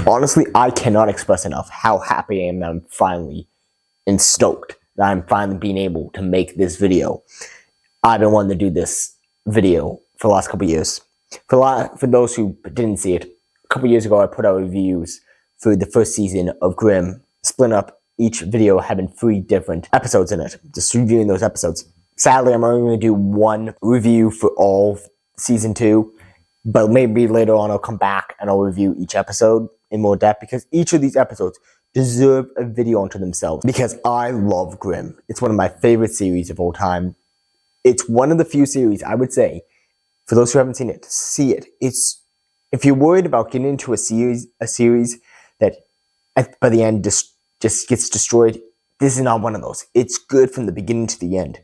Honestly, I cannot express enough how happy I am that I'm finally and stoked that I'm finally being able to make this video. I've been wanting to do this video for the last couple years. For those who didn't see it, a couple years ago I put out reviews for the first season of Grimm, split up each video having 3 different episodes in it, just reviewing those episodes. Sadly, I'm only going to do one review for all season 2, but maybe later on I'll come back and I'll review each episode in more depth, because each of these episodes deserve a video unto themselves, because I love Grimm. It's one of my favorite series of all time. It's one of the few series, I would say, for those who haven't seen it, see it. It's, if you're worried about getting into a series that by the end just gets destroyed, this is not one of those. It's good from the beginning to the end.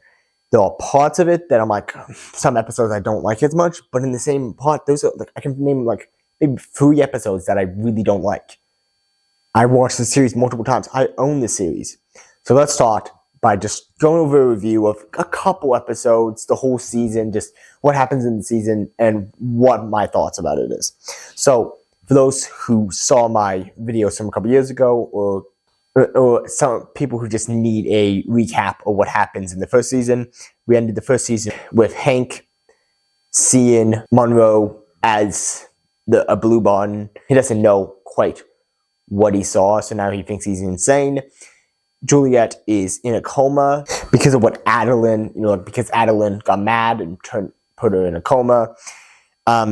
There are parts of it that I'm like, some episodes I don't like as much, but in the same part, there's like, I can name like maybe 3 episodes that I really don't like. I watched the series multiple times. I own the series. So let's start by just going over a review of a couple episodes, the whole season, just what happens in the season and what my thoughts about it is. So for those who saw my videos from a couple years ago, or some people who just need a recap of what happens in the first season, we ended the first season with Hank seeing Monroe as a blue button. He doesn't know quite what he saw, so now he thinks he's insane. Juliet is in a coma because of what Adeline, because Adeline got mad and put her in a coma.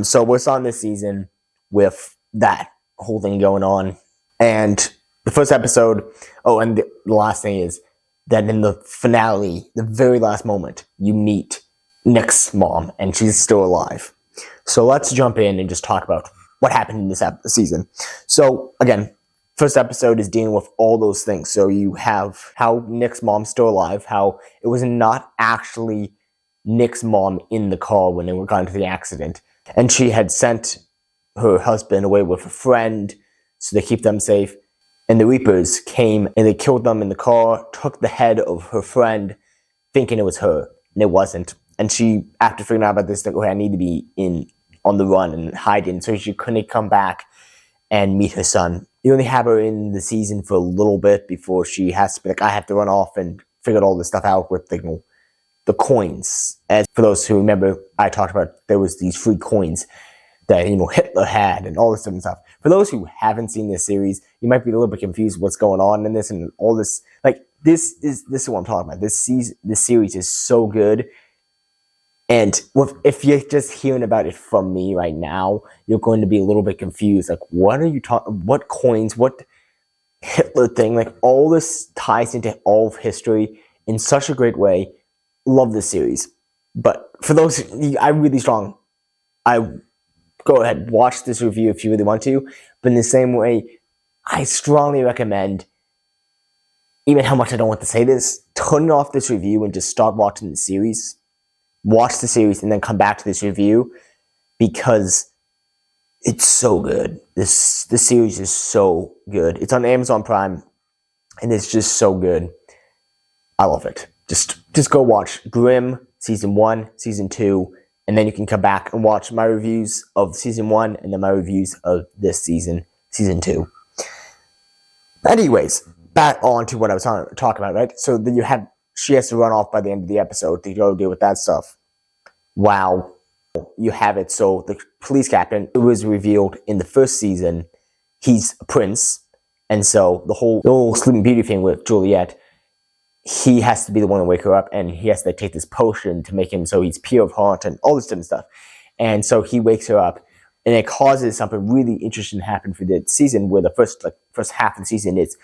So we're starting this season with that whole thing going on. And the first episode, and the last thing is that in the finale, the very last moment, you meet Nick's mom, and she's still alive. So let's jump in and just talk about what happened in this season. So again, first episode is dealing with all those things. So you have how Nick's mom's still alive, how it was not actually Nick's mom in the car when they got into the accident. And she had sent her husband away with a friend so they keep them safe. And the Reapers came and they killed them in the car, took the head of her friend, thinking it was her, and it wasn't. And she, after figuring out about this, like, okay, I need to be on the run and hiding, so she couldn't come back and meet her son. You only have her in the season for a little bit before she has to be like, I have to run off and figure all this stuff out with the coins. As for those who remember, I talked about there was these 3 coins that Hitler had and all this different stuff. For those who haven't seen this series, you might be a little bit confused what's going on in this and all this. Like this is what I'm talking about. This series is so good. And if you're just hearing about it from me right now, you're going to be a little bit confused. Like, what are you talking? What coins? What Hitler thing? Like, all this ties into all of history in such a great way. Love this series. But for those, go ahead, watch this review if you really want to. But in the same way, I strongly recommend, even how much I don't want to say this, turn off this review and just start watching the series. Watch the series and then come back to this review, because it's so good. This series is so good. It's on Amazon Prime, and it's just so good. I love it. Just go watch Grimm season 1, season 2, and then you can come back and watch my reviews of season 1 and then my reviews of this season 2. Anyways, back on to what I was talking about, right? So then she has to run off by the end of the episode to go deal with that stuff. Wow. You have it. So the police captain, it was revealed in the first season, he's a prince. And so the whole Sleeping Beauty thing with Juliet, he has to be the one to wake her up, and he has to take this potion to make him so he's pure of heart and all this different stuff. And so he wakes her up, and it causes something really interesting to happen for the season, where the first half of the season is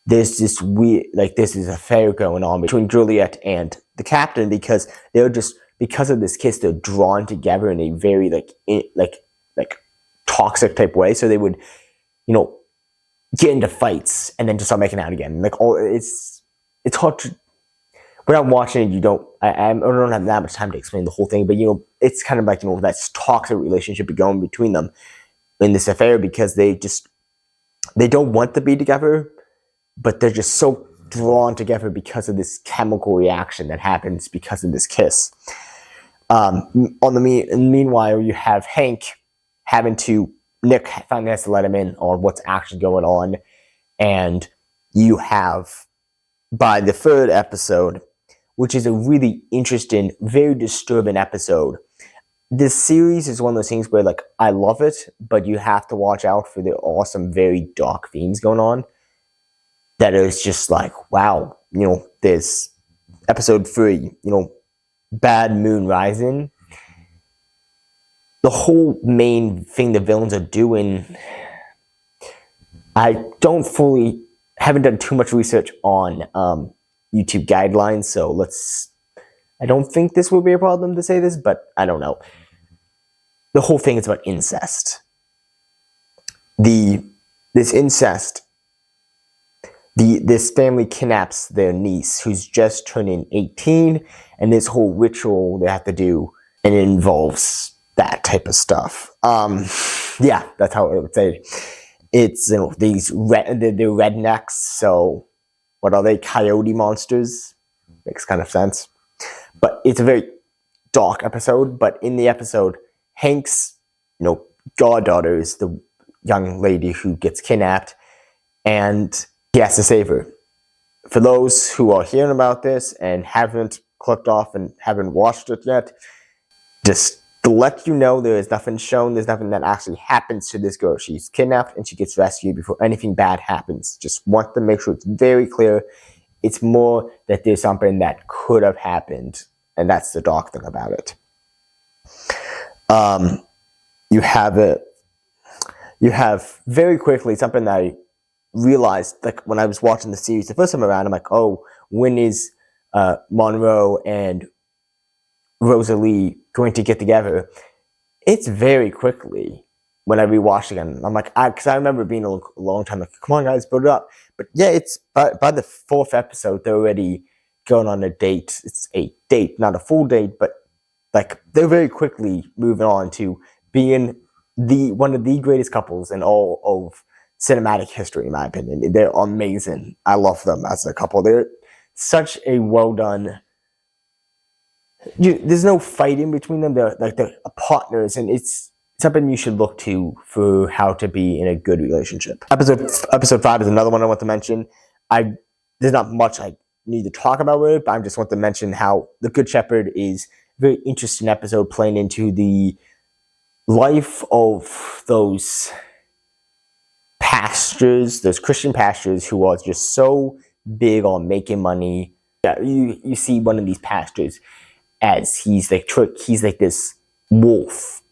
there's this weird, this is affair going on between Juliet and the captain, because because of this kiss, they're drawn together in a very toxic type way. So they would, get into fights and then just start making out again. It's hard to, without watching it, I don't have that much time to explain the whole thing, but it's kind of that toxic relationship going between them in this affair, because they don't want to be together, but they're just so drawn together because of this chemical reaction that happens because of this kiss. Meanwhile, you have Hank having to Nick finally has to let him in on what's actually going on. And you have, by the third episode, which is a really interesting, very disturbing episode. This series is one of those things where, like, I love it, but you have to watch out for the awesome, very dark themes going on. That is just like, wow, there's episode 3, Bad Moon Rising. The whole main thing the villains are doing, I haven't done too much research on YouTube guidelines, so I don't think this will be a problem to say this, but I don't know. The whole thing is about incest. This incest, this family kidnaps their niece, who's just turning 18, and this whole ritual they have to do, and it involves that type of stuff. Yeah, that's how I would say it. It's, they're rednecks, so what are they, coyote monsters? Makes kind of sense. But it's a very dark episode, but in the episode, Hank's, goddaughter is the young lady who gets kidnapped, and he has to save her. For those who are hearing about this and haven't clicked off and haven't watched it yet, just to let you know, there is nothing shown, there's nothing that actually happens to this girl. She's kidnapped and she gets rescued before anything bad happens. Just want to make sure it's very clear. It's more that there's something that could have happened, and that's the dark thing about it. You have very quickly something that I realized, like, when I was watching the series the first time around, I'm like, oh, when is Monroe and Rosalee going to get together? It's very quickly when I rewatched again. I'm like, because I remember being a long time like, come on guys, build it up. But yeah, it's by the 4th episode, they're already going on a date. It's a date, not a full date, but like they're very quickly moving on to being one of the greatest couples in all of cinematic history, in my opinion. They're amazing. I love them as a couple. They're such a well done. There's no fighting between them. They're partners, and it's something you should look to for how to be in a good relationship. Episode 5 is another one I want to mention. There's not much I need to talk about with it, but I just want to mention how The Good Shepherd is a very interesting episode, playing into the life of those pastors, those Christian pastors who are just so big on making money. Yeah, you see one of these pastors as he's like this wolf.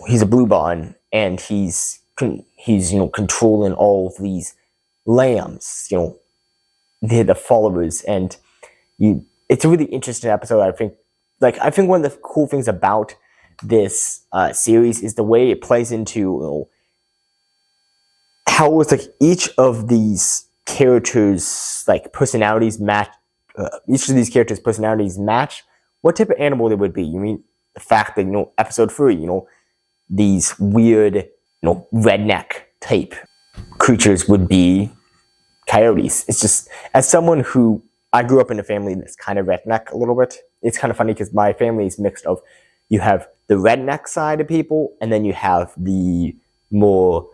He's a blue barn, and he's controlling all of these lambs. They're the followers, and it's a really interesting episode. I think one of the cool things about this series is the way it plays into how it's like each of these characters' personalities match. Each of these characters' personalities match what type of animal they would be. You mean the fact that episode 3, these weird, redneck type creatures would be coyotes. It's just, as someone who, I grew up in a family that's kind of redneck a little bit. It's kind of funny because my family is mixed of, you have the redneck side of people, and then you have the more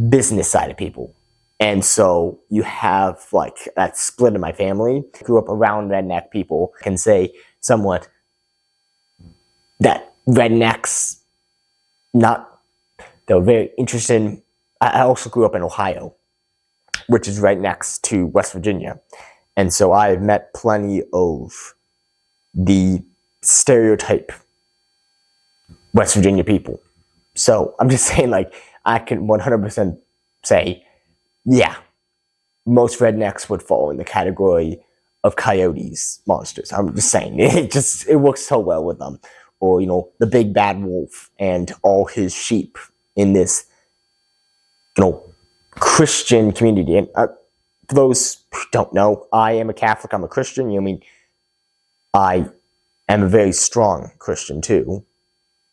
business side of people. And so you have that split in my family. I grew up around redneck people. I can say somewhat that rednecks, they're very interesting. I also grew up in Ohio, which is right next to West Virginia. And so I've met plenty of the stereotype West Virginia people. So I'm just saying, I can 100% say, yeah, most rednecks would fall in the category of coyotes, monsters. I'm just saying, it works so well with them. Or, the big bad wolf and all his sheep in this, Christian community. And for those who don't know, I am a Catholic, I'm a Christian. I am a very strong Christian too.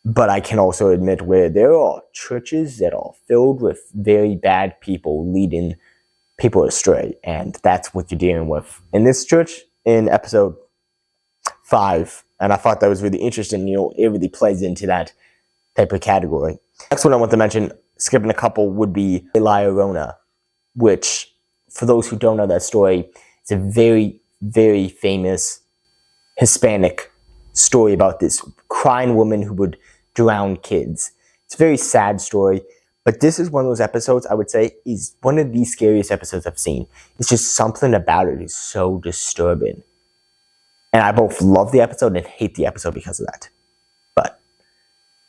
But I can also admit where there are churches that are filled with very bad people leading people astray. And that's what you're dealing with in this church in episode 5. And I thought that was really interesting. It really plays into that type of category. Next one I want to mention, skipping a couple, would be Llorona, which, for those who don't know that story, it's a very, very famous Hispanic story about this crying woman who would drown kids. It's a very sad story, but this is one of those episodes I would say is one of the scariest episodes I've seen. It's just something about it is so disturbing. And I both love the episode and hate the episode because of that. But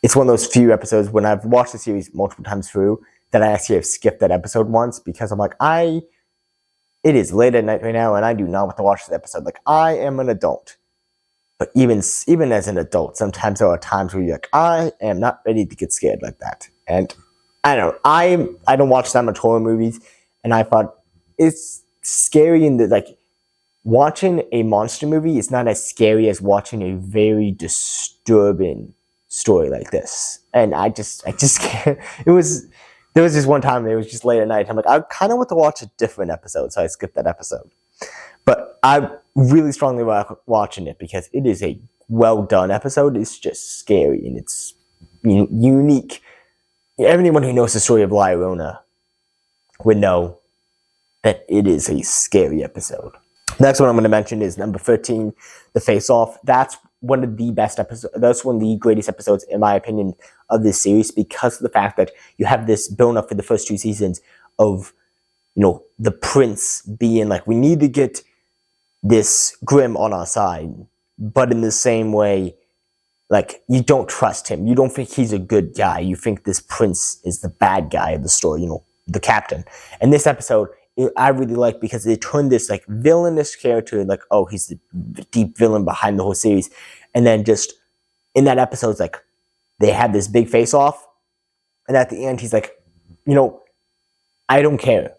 it's one of those few episodes when I've watched the series multiple times through that I actually have skipped that episode once because I'm like, it is late at night right now and I do not want to watch this episode. Like, I am an adult. But even as an adult, sometimes there are times where you're like, I am not ready to get scared like that. And I don't know, I don't watch that much horror movies, and I thought it's scary in that, like, watching a monster movie is not as scary as watching a very disturbing story like this. And I just can't. There was this one time, it was just late at night. I'm like, I kind of want to watch a different episode, so I skipped that episode. But I really strongly recommend watching it because it is a well done episode. It's just scary and it's unique. Everyone who knows the story of Llorona would know that it is a scary episode. Next one I'm going to mention is number 13, The Face Off. That's one of the best episodes. That's one of the greatest episodes, in my opinion, of this series because of the fact that you have this build up for the first 2 seasons of, the prince being like, we need to get this Grimm on our side, but in the same way, like, you don't trust him. You don't think he's a good guy. You think this prince is the bad guy of the story, the captain. And this episode, I really like because they turned this, like, villainous character, like, oh, he's the deep villain behind the whole series. And then just, in that episode, it's like, they had this big face-off, and at the end, he's like, I don't care.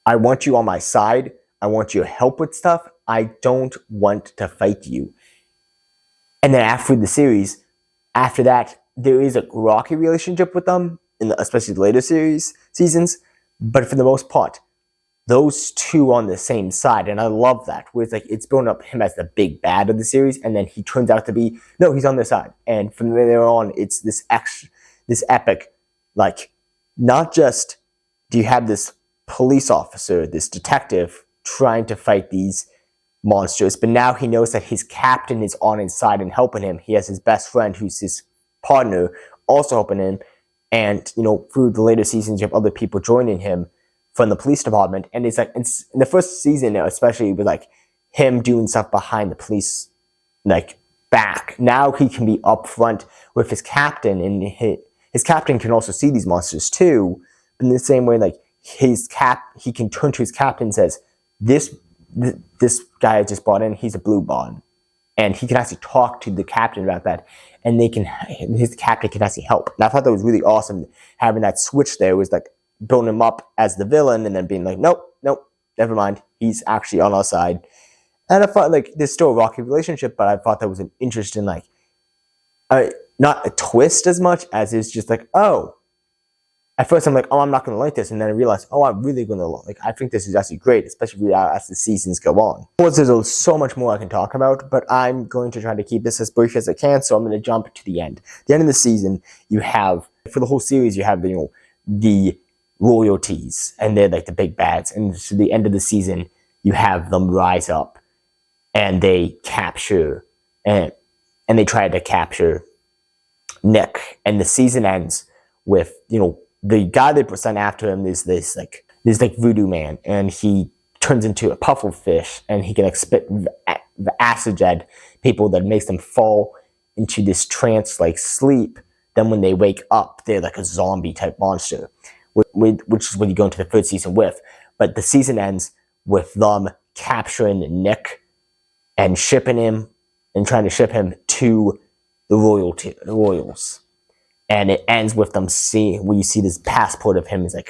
I want you on my side. I want your help with stuff. I don't want to fight you. And then after the series, after that, there is a rocky relationship with them, especially the later seasons. But for the most part, those two on the same side, and I love that. Where it's like it's building up him as the big bad of the series, and then he turns out to be he's on their side. And from there on, it's this epic, like, not just do you have this police officer, this detective trying to fight these monsters, but now he knows that his captain is on his side and helping him. He has his best friend who's his partner also helping him, and through the later seasons you have other people joining him from the police department. And it's like in the first season especially, with like him doing stuff behind the police like back. Now he can be up front with his captain, and his captain can also see these monsters too. But in the same way, like he can turn to his captain and says, this guy I just brought in, he's a blue bond. And he can actually talk to the captain about that, and his captain can actually help. And I thought that was really awesome, having that switch there. It was like building him up as the villain and then being like, nope, never mind. He's actually on our side. And I thought, like, there's still a rocky relationship, but I thought that was an interesting, like, not a twist as much as it's just like, oh, at first I'm like, oh, I'm not going to like this. And then I realized, oh, I'm really going to like, I think this is actually great, especially as the seasons go on. Of course, there's so much more I can talk about, but I'm going to try to keep this as brief as I can. So I'm going to jump to the end. The end of the season, you have, for the whole series, you have, the royalties, and they're like the big bads. And to the end of the season, you have them rise up, and they capture, and they try to capture Nick. And the season ends with, the guy they sent after him is this voodoo man, and he turns into a puffer fish, and he can like spit the acid at people that makes them fall into this trance like sleep. Then when they wake up, they're like a zombie type monster, which is what you go into the third season with. But the season ends with them capturing Nick and shipping him, and trying to ship him to the royals. And it ends with them where you see this passport of him is like,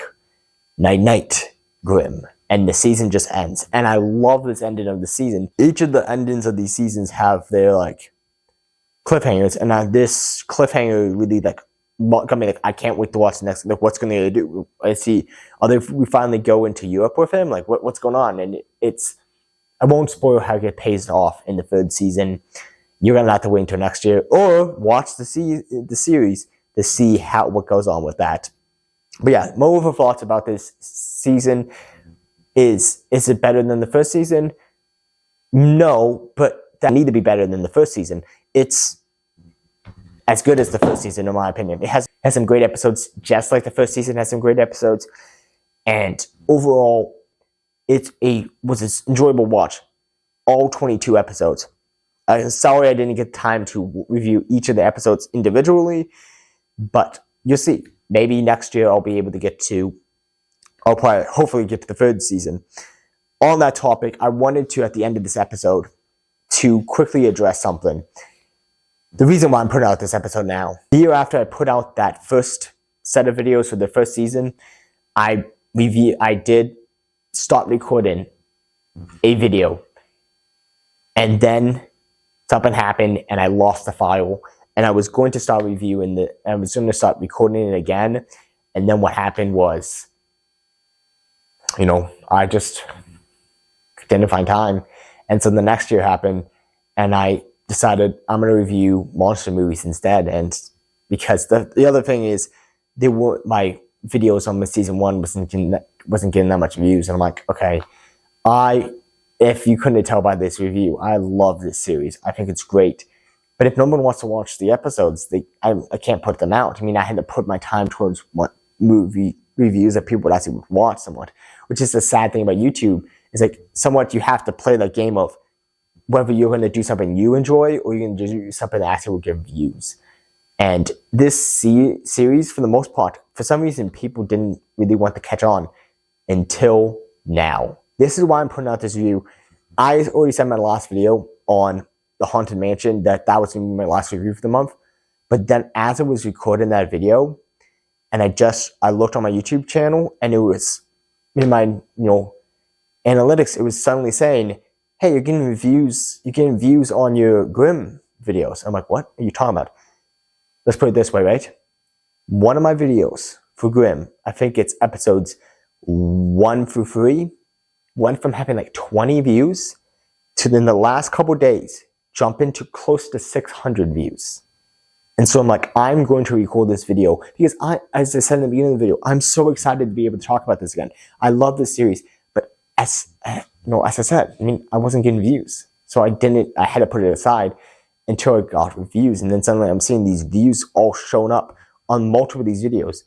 night night, Grimm. And the season just ends. And I love this ending of the season. Each of the endings of these seasons have their like cliffhangers, and this cliffhanger really like got me like, I can't wait to watch the next. Like, what's going to do? I see. We finally go into Europe with him? Like, what's going on? And I won't spoil how it gets pays off in the third season. You're gonna have to wait until next year, or watch the series to see what goes on with that. But yeah, my overall thoughts about this season is it better than the first season? No, but that need to be better than the first season. It's as good as the first season, in my opinion. It has some great episodes, just like the first season has some great episodes. And overall, it was an enjoyable watch. All 22 episodes. Sorry I didn't get time to review each of the episodes individually, but you'll see. Maybe next year I'll be able to I'll probably hopefully get to the third season. On that topic, I wanted to, at the end of this episode, to quickly address something. The reason why I'm putting out this episode now, the year after I put out that first set of videos for the first season, I did start recording a video. And then something happened and I lost the file. And I was going to start I was going to start recording it again. And then what happened was, I just didn't find time. And so the next year happened and I decided I'm going to review monster movies instead. And because the other thing is, my videos on the season 1 wasn't getting that much views. And I'm like, okay, if you couldn't tell by this review, I love this series. I think it's great. But if no one wants to watch the episodes, I can't put them out. I mean, I had to put my time towards what movie reviews that people would actually watch somewhat, which is the sad thing about YouTube. Is like somewhat you have to play the game of whether you're going to do something you enjoy or you're going to do something that actually will give views. And this series, for the most part, for some reason, people didn't really want to catch on until now. This is why I'm putting out this review. I already said in my last video on the Haunted Mansion that was going to be my last review for the month. But then as I was recording that video, and I looked on my YouTube channel, and it was in my, analytics, it was suddenly saying, hey, you're getting views on your Grimm videos. I'm like, what are you talking about? Let's put it this way, right? One of my videos for Grimm, I think it's episodes 1 through 3, went from having like 20 views to then the last couple days jumping to close to 600 views. And so I'm like, I'm going to record this video because as I said in the beginning of the video, I'm so excited to be able to talk about this again. I love this series, but as I said, I wasn't getting views. So I had to put it aside until I got views. And then suddenly I'm seeing these views all shown up on multiple of these videos.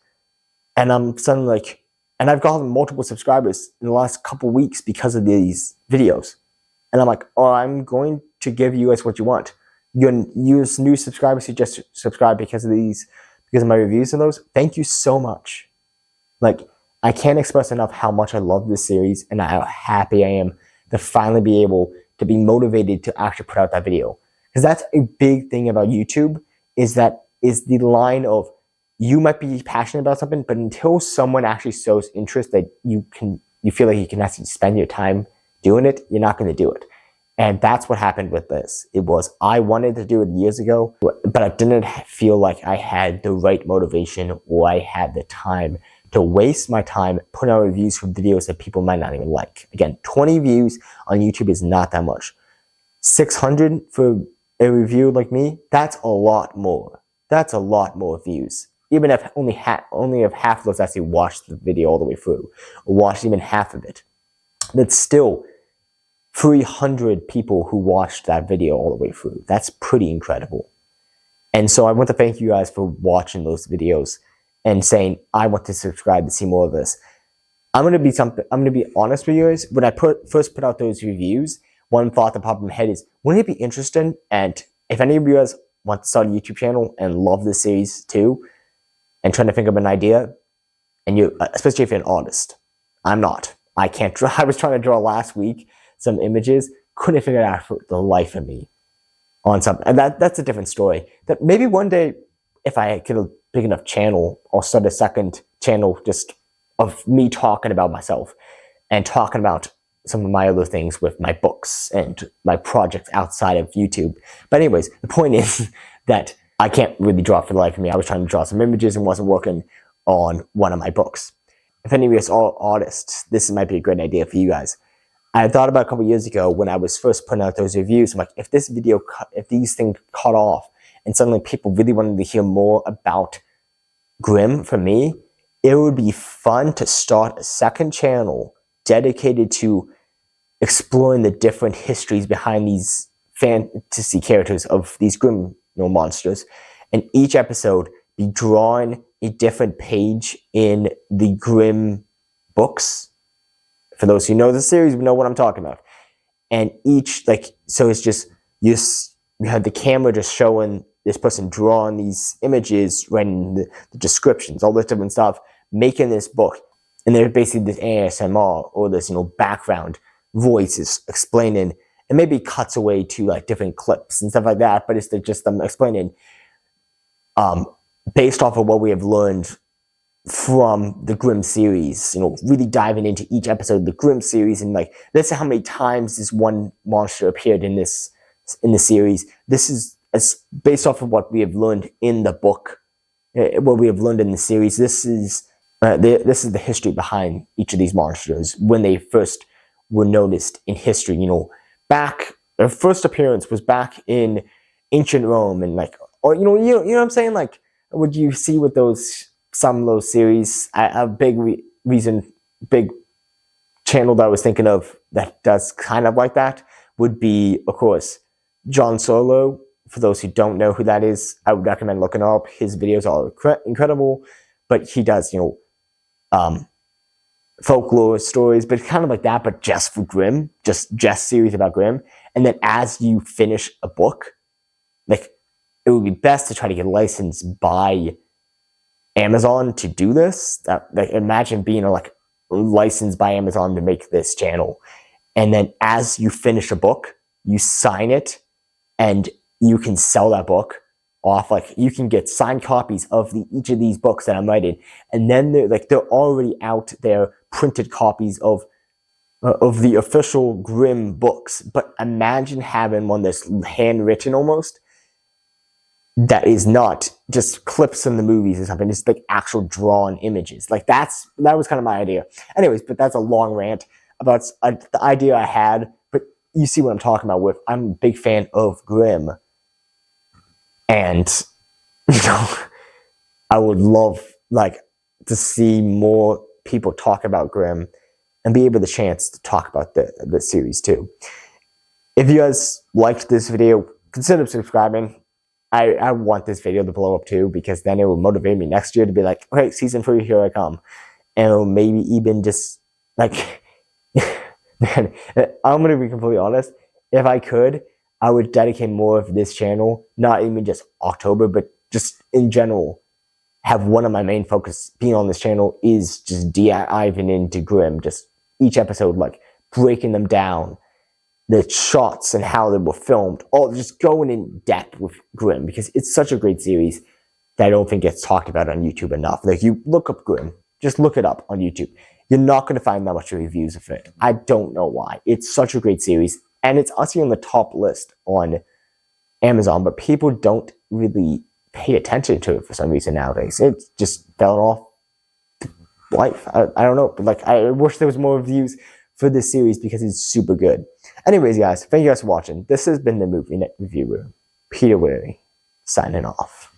And I'm suddenly like, and I've gotten multiple subscribers in the last couple weeks because of these videos. And I'm like, oh, I'm going to give you guys what you want. Your new subscribers who just subscribe because of my reviews of those. Thank you so much. Like, I can't express enough how much I love this series and how happy I am to finally be able to be motivated to actually put out that video. Because that's a big thing about YouTube, is the line of, you might be passionate about something, but until someone actually shows interest that you feel like you can actually spend your time doing it, you're not going to do it. And that's what happened with this. I wanted to do it years ago, but I didn't feel like I had the right motivation or I had the time to waste my time putting out reviews for videos that people might not even like. Again, 20 views on YouTube is not that much. 600 for a review like me, that's a lot more. That's a lot more views. Even if only if half of those actually watched the video all the way through, or watched even half of it. That's still 300 people who watched that video all the way through. That's pretty incredible. And so I want to thank you guys for watching those videos and saying, I want to subscribe to see more of this. I'm going to be honest with you guys. When I first put out those reviews, one thought that popped in my head is, wouldn't it be interesting? And if any of you guys want to start a YouTube channel and love this series too, and trying to think of an idea, and especially if you're an artist. I'm not. I can't draw. I was trying to draw last week some images, couldn't figure it out for the life of me on something. And that's a different story. That maybe one day, if I get a big enough channel, I'll start a second channel just of me talking about myself and talking about some of my other things with my books and my projects outside of YouTube. But anyways, the point is that I can't really draw for the life of me. I was trying to draw some images and wasn't working on one of my books. If any of you guys are artists, this might be a great idea for you guys. I thought about a couple years ago when I was first putting out those reviews, I'm like, if these things cut off and suddenly people really wanted to hear more about Grimm from me, it would be fun to start a second channel dedicated to exploring the different histories behind these fantasy characters of these Grimm monsters, and each episode be drawing a different page in the Grimm books. For those who know the series, we know what I'm talking about. And each, so it's just, you have the camera just showing this person drawing these images, writing the descriptions, all this different stuff, making this book. And there's basically this ASMR or this, background voices explaining, and maybe cuts away to different clips and stuff like that, but it's just them explaining based off of what we have learned from the Grimm series, really diving into each episode of the Grimm series, and this is how many times this one monster appeared in the series. This is based off of what we have learned in the book, what we have learned in the series. This is the history behind each of these monsters when they first were noticed in history. Back their first appearance was back in ancient Rome, and or you know what I'm saying. Would you see with some of those series? A big big channel that I was thinking of that does kind of like that would be, of course, John Solo. For those who don't know who that is, I would recommend looking up. His videos are incredible, but he does, folklore stories, but kind of like that, but just for Grimm, just series about Grimm. And then as you finish a book, it would be best to try to get licensed by Amazon to do this. Imagine being licensed by Amazon to make this channel. And then as you finish a book, you sign it, and you can sell that book off. You can get signed copies of each of these books that I'm writing, and then they're already out there, printed copies of the official Grimm books. But imagine having one that's handwritten almost, that is not just clips from the movies or something. It's actual drawn images. That was kind of my idea. Anyways, but that's a long rant about the idea I had. But you see what I'm talking about. I'm a big fan of Grimm, and I would love to see more people talk about Grimm and be able the chance to talk about the series too. If you guys liked this video, consider subscribing. I want this video to blow up too, because then it will motivate me next year to be like, okay, season 3, here I come. And maybe even just man, I'm going to be completely honest. If I could, I would dedicate more of this channel, not even just October, but just in general, have one of my main focus being on this channel is just diving into Grimm, just each episode, breaking them down, the shots and how they were filmed, all just going in depth with Grimm, because it's such a great series that I don't think gets talked about on YouTube enough. You look up Grimm, just look it up on YouTube. You're not going to find that much reviews of it. I don't know why. It's such a great series, and it's actually on the top list on Amazon, but people don't really pay attention to it for some reason nowadays. It just fell off life. I don't know, but I wish there was more reviews for this series because it's super good. Anyways, guys, thank you guys for watching. This has been the Movie Net Reviewer, Peter Weary, signing off.